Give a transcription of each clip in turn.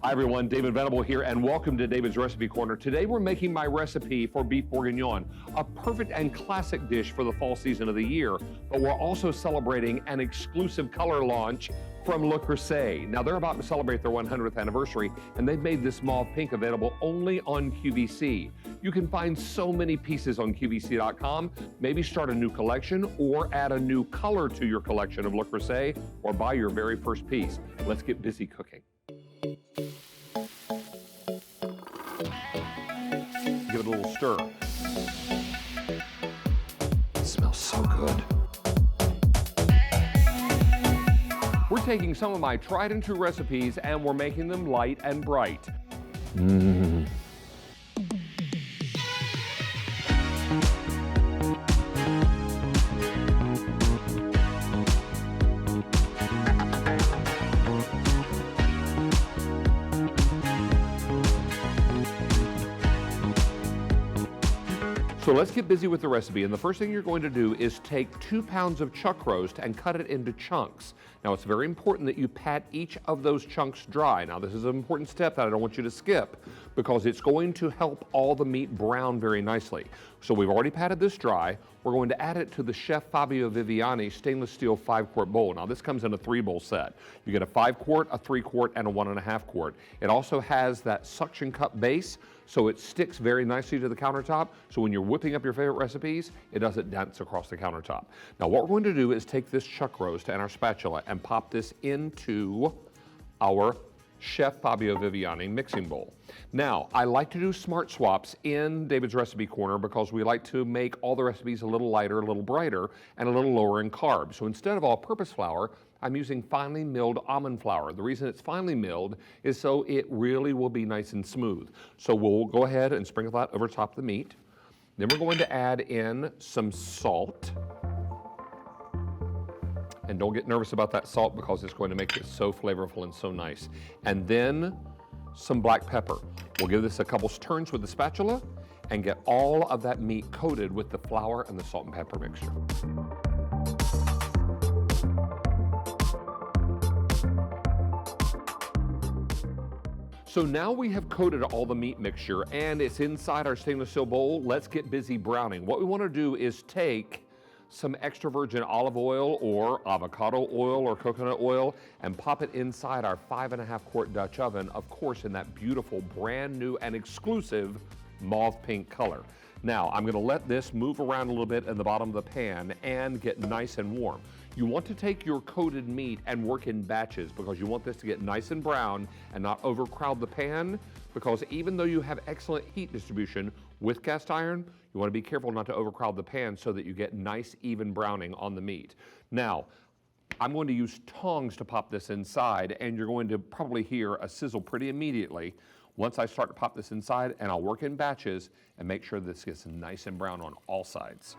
Hi everyone, David Venable here, and welcome to David's Recipe Corner. Today we're making my recipe for beef bourguignon, a perfect and classic dish for the fall season of the year, but we're also celebrating an exclusive color launch from Le Creuset. Now they're about to celebrate their 100th anniversary, and they've made this mauve pink available only on QVC. You can find so many pieces on QVC.com. Maybe start a new collection or add a new color to your collection of Le Creuset, or buy your very first piece. Let's get busy cooking. Give it a little stir. It smells so good. We're taking some of my tried and true recipes and we're making them light and bright. So let's get busy with the recipe, and the first thing you're going to do is take 2 pounds of chuck roast and cut it into chunks. Now it's very important that you pat each of those chunks dry. Now this is an important step that I don't want you to skip because it's going to help all the meat brown very nicely. So we've already patted this dry. We're going to add it to the Chef Fabio Viviani stainless steel 5-quart bowl. Now this comes in a 3-bowl set. You get a 5-quart, a 3-quart, and a 1.5-quart. It also has that suction cup base, so it sticks very nicely to the countertop. So when you're whipping up your favorite recipes, it doesn't dance across the countertop. Now what we're going to do is take this chuck roast and our spatula and pop this into our Chef Fabio Viviani mixing bowl. Now, I like to do smart swaps in David's Recipe Corner because we like to make all the recipes a little lighter, a little brighter, and a little lower in carbs. So instead of all-purpose flour, I'm using finely milled almond flour. The reason it's finely milled is so it really will be nice and smooth. So we'll go ahead and sprinkle that over top of the meat. Then we're going to add in some salt. And don't get nervous about that salt because it's going to make it so flavorful and so nice. And then some black pepper. We'll give this a couple turns with the spatula and get all of that meat coated with the flour and the salt and pepper mixture. So now we have coated all the meat mixture and it's inside our stainless steel bowl. Let's get busy browning. What we want to do is take some extra virgin olive oil or avocado oil or coconut oil and pop it inside our 5.5-quart Dutch oven, of course in that beautiful brand new and exclusive mauve pink color. Now I'm going to let this move around a little bit in the bottom of the pan and get nice and warm. You want to take your coated meat and work in batches because you want this to get nice and brown and not overcrowd the pan, because even though you have excellent heat distribution with cast iron, you want to be careful not to overcrowd the pan so that you get nice even browning on the meat. Now, I'm going to use tongs to pop this inside, and you're going to probably hear a sizzle pretty immediately once I start to pop this inside, and I'll work in batches and make sure this gets nice and brown on all sides.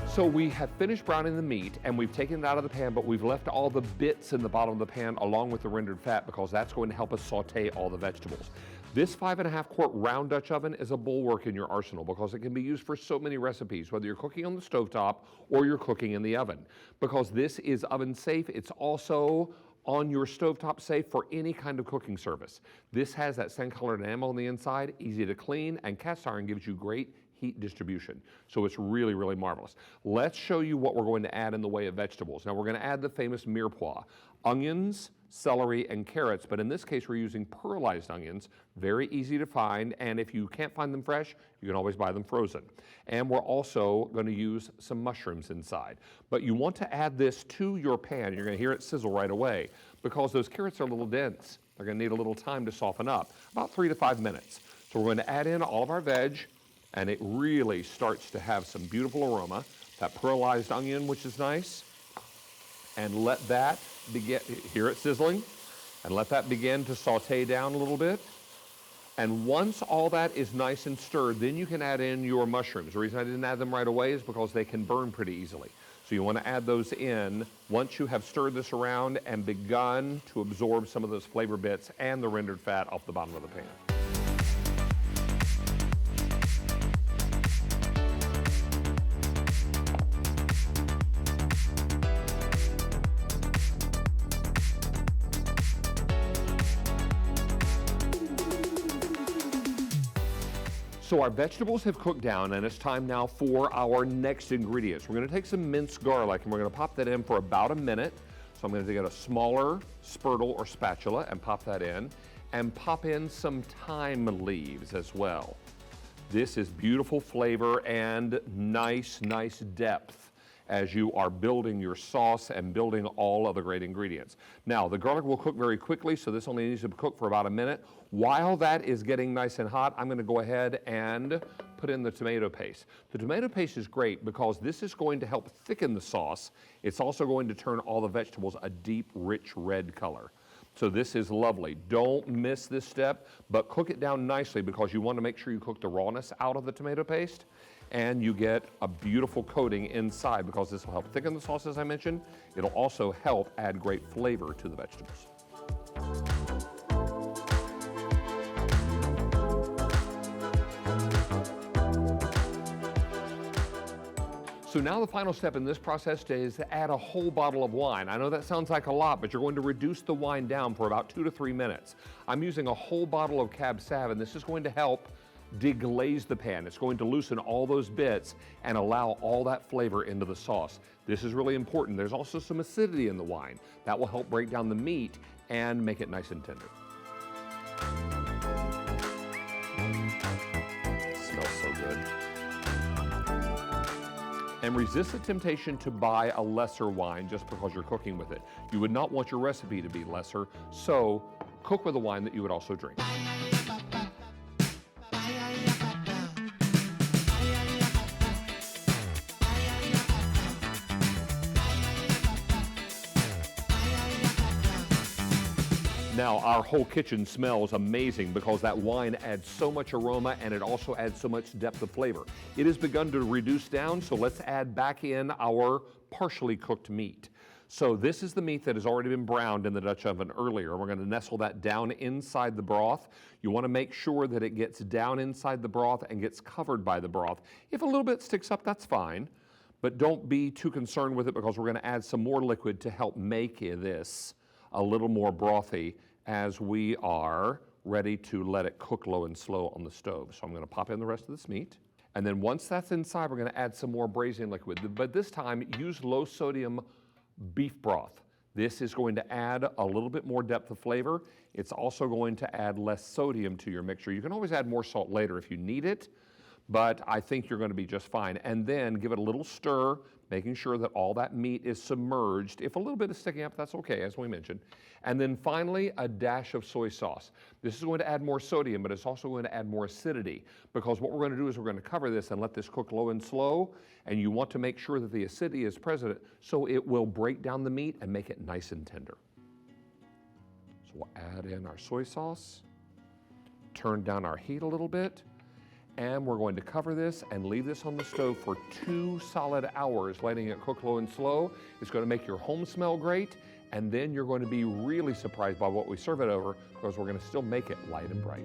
So we have finished browning the meat and we've taken it out of the pan, but we've left all the bits in the bottom of the pan along with the rendered fat because that's going to help us saute all the vegetables. This 5.5-quart round Dutch oven is a bulwark in your arsenal because it can be used for so many recipes, whether you're cooking on the stovetop or you're cooking in the oven. Because this is oven safe, it's also on your stovetop safe for any kind of cooking service. This has that sand colored enamel on the inside, easy to clean, and cast iron gives you great heat distribution. So it's really, really marvelous. Let's show you what we're going to add in the way of vegetables. Now we're going to add the famous mirepoix, onions, celery, and carrots, but in this case we're using pearlized onions, very easy to find, and if you can't find them fresh, you can always buy them frozen. And we're also going to use some mushrooms inside. But you want to add this to your pan. You're going to hear it sizzle right away because those carrots are a little dense. They're going to need a little time to soften up, about 3 to 5 minutes. So we're going to add in all of our veg, and it really starts to have some beautiful aroma. That pearlized onion, which is nice, and let that begin, hear it sizzling, and let that begin to saute down a little bit. And once all that is nice and stirred, then you can add in your mushrooms. The reason I didn't add them right away is because they can burn pretty easily. So you want to add those in once you have stirred this around and begun to absorb some of those flavor bits and the rendered fat off the bottom of the pan. So our vegetables have cooked down, and it's time now for our next ingredients. We're going to take some minced garlic and we're going to pop that in for about a minute. So I'm going to get a smaller spurtle or spatula and pop that in, and pop in some thyme leaves as well. This is beautiful flavor and nice depth as you are building your sauce and building all of the great ingredients. Now, the garlic will cook very quickly, so this only needs to cook for about a minute. While that is getting nice and hot, I'm going to go ahead and put in the tomato paste. The tomato paste is great because this is going to help thicken the sauce. It's also going to turn all the vegetables a deep, rich red color. So this is lovely. Don't miss this step, but cook it down nicely because you want to make sure you cook the rawness out of the tomato paste and you get a beautiful coating inside because this will help thicken the sauce, as I mentioned. It'll also help add great flavor to the vegetables. So now the final step in this process is to add a whole bottle of wine. I know that sounds like a lot, but you're going to reduce the wine down for about 2 to 3 minutes. I'm using a whole bottle of Cab Sav, and this is going to help deglaze the pan. It's going to loosen all those bits and allow all that flavor into the sauce. This is really important. There's also some acidity in the wine. That will help break down the meat and make it nice and tender. It smells so good. And resist the temptation to buy a lesser wine just because you're cooking with it. You would not want your recipe to be lesser, so cook with a wine that you would also drink. Now, our whole kitchen smells amazing because that wine adds so much aroma and it also adds so much depth of flavor. It has begun to reduce down, so let's add back in our partially cooked meat. So this is the meat that has already been browned in the Dutch oven earlier. We're going to nestle that down inside the broth. You want to make sure that it gets down inside the broth and gets covered by the broth. If a little bit sticks up, that's fine, but don't be too concerned with it because we're going to add some more liquid to help make this a little more brothy as we are ready to let it cook low and slow on the stove. So I'm going to pop in the rest of this meat. And then once that's inside, we're going to add some more braising liquid. But this time, use low sodium beef broth. This is going to add a little bit more depth of flavor. It's also going to add less sodium to your mixture. You can always add more salt later if you need it, but I think you're going to be just fine. And then give it a little stir, making sure that all that meat is submerged. If a little bit is sticking up, that's okay, as we mentioned. And then finally, a dash of soy sauce. This is going to add more sodium, but it's also going to add more acidity, because what we're going to do is we're going to cover this and let this cook low and slow, and you want to make sure that the acidity is present so it will break down the meat and make it nice and tender. So we'll add in our soy sauce, turn down our heat a little bit, and we're going to cover this and leave this on the stove for 2 solid hours, letting it cook low and slow. It's going to make your home smell great, and then you're going to be really surprised by what we serve it over, because we're going to still make it light and bright.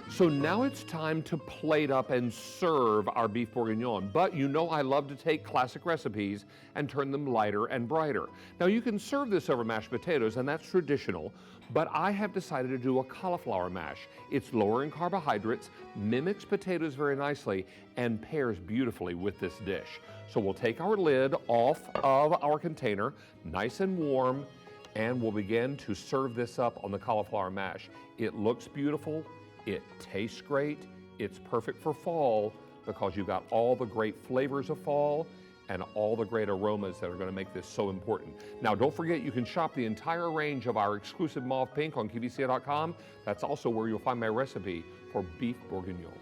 So now it's time to plate up and serve our beef bourguignon. But you know I love to take classic recipes and turn them lighter and brighter. Now you can serve this over mashed potatoes, and that's traditional, but I have decided to do a cauliflower mash. It's lower in carbohydrates, mimics potatoes very nicely, and pairs beautifully with this dish. So we'll take our lid off of our container, nice and warm, and we'll begin to serve this up on the cauliflower mash. It looks beautiful. It tastes great. It's perfect for fall because you've got all the great flavors of fall and all the great aromas that are going to make this so important. Now, don't forget, you can shop the entire range of our exclusive mauve pink on QVC.com. That's also where you'll find my recipe for beef bourguignon.